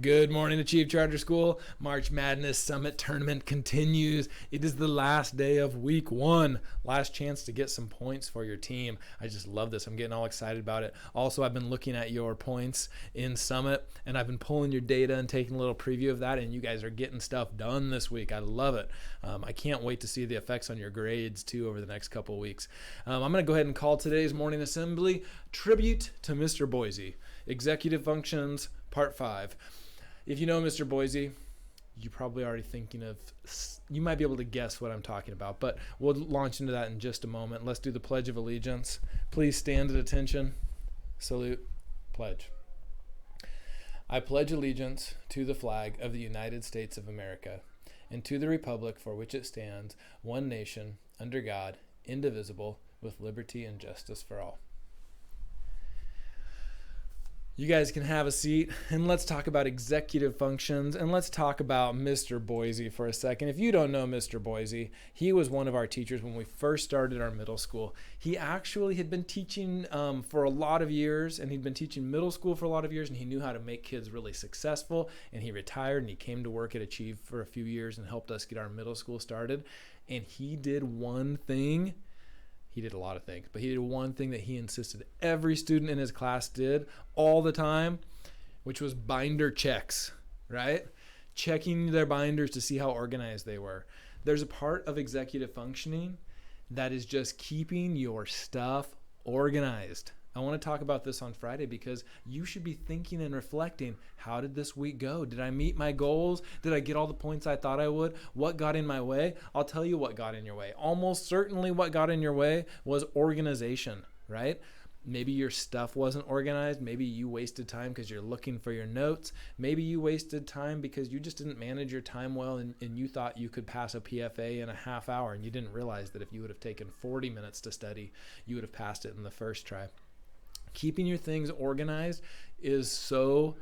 Good morning, Achieve Charter School. March Madness Summit Tournament continues. It is the last day of week one. Last chance to get some points for your team. I just love this. I'm getting all excited about it. Also, I've been looking at your points in Summit, and I've been pulling your data and taking a little preview of that, and you guys are getting stuff done this week. I love it. I can't wait to see the effects on your grades, too, over the next couple of weeks. I'm going to go ahead and call today's morning assembly Tribute to Mr. Boise. Executive Functions, Part 5. If you know Mr. Boise, you're probably already thinking of, you might be able to guess what I'm talking about, but we'll launch into that in just a moment. Let's do the Pledge of Allegiance. Please stand at attention. Salute. Pledge. I pledge allegiance to the flag of the United States of America and to the republic for which it stands, one nation, under God, indivisible, with liberty and justice for all. You guys can have a seat, and let's talk about executive functions, and let's talk about Mr. Boise for a second. If you don't know Mr. Boise, he was one of our teachers when we first started our middle school. He actually had been teaching for a lot of years, and he'd been teaching middle school for a lot of years, and he knew how to make kids really successful, and he retired, and he came to work at Achieve for a few years and helped us get our middle school started, and he did one thing. He did a lot of things, but he did one thing that he insisted every student in his class did all the time, which was binder checks, right? Checking their binders to see how organized they were. There's a part of executive functioning that is just keeping your stuff organized. I want to talk about this on Friday because you should be thinking and reflecting, how did this week go? Did I meet my goals? Did I get all the points I thought I would? What got in my way? I'll tell you what got in your way. Almost certainly what got in your way was organization, right? Maybe your stuff wasn't organized. Maybe you wasted time because you're looking for your notes. Maybe you wasted time because you just didn't manage your time well and you thought you could pass a PFA in a half hour and you didn't realize that if you would have taken 40 minutes to study, you would have passed it in the first try. Keeping your things organized is so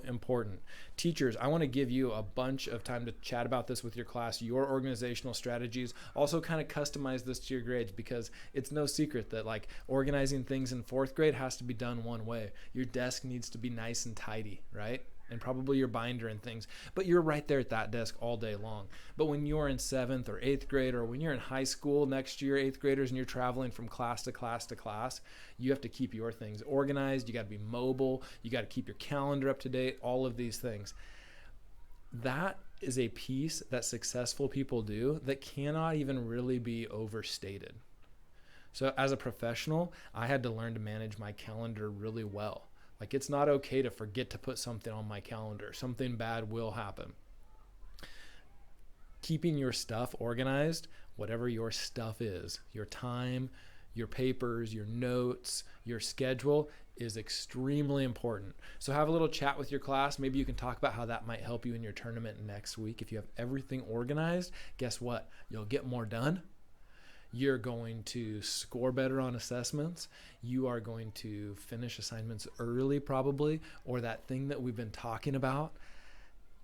important. Teachers, I want to give you a bunch of time to chat about this with your class, your organizational strategies. Also kind of customize this to your grades because it's no secret that like organizing things in fourth grade has to be done one way. Your desk needs to be nice and tidy, right? And probably your binder and things, but you're right there at that desk all day long. But when you're in 7th or 8th grade, or when you're in high school next year, 8th graders, and you're traveling from class to class to class, you have to keep your things organized. You got to be mobile. You got to keep your calendar up to date, all of these things. That is a piece that successful people do that cannot even really be overstated. So as a professional, I had to learn to manage my calendar really well. Like, it's not okay to forget to put something on my calendar. Something bad will happen. Keeping your stuff organized, whatever your stuff is, your time, your papers, your notes, your schedule, is extremely important. So have a little chat with your class. Maybe you can talk about how that might help you in your tournament next week. If you have everything organized, guess what? You'll get more done. You're going to score better on assessments. You are going to finish assignments early probably, or that thing that we've been talking about.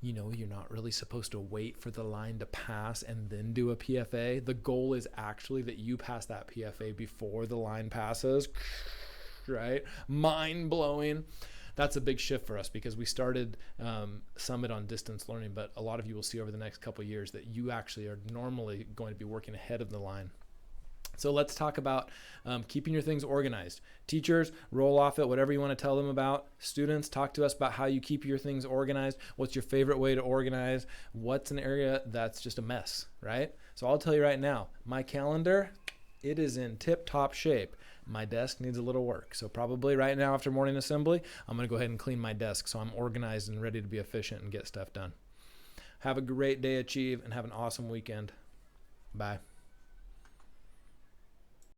You know, you're not really supposed to wait for the line to pass and then do a PFA. The goal is actually that you pass that PFA before the line passes, right? Mind-blowing. That's a big shift for us because we started Summit on distance learning, but a lot of you will see over the next couple of years that you actually are normally going to be working ahead of the line. So let's talk about keeping your things organized. Teachers, roll off it, whatever you want to tell them about. Students, talk to us about how you keep your things organized. What's your favorite way to organize? What's an area that's just a mess, right? So I'll tell you right now, my calendar, it is in tip-top shape. My desk needs a little work. So probably right now after morning assembly, I'm going to go ahead and clean my desk so I'm organized and ready to be efficient and get stuff done. Have a great day, Achieve, and have an awesome weekend. Bye.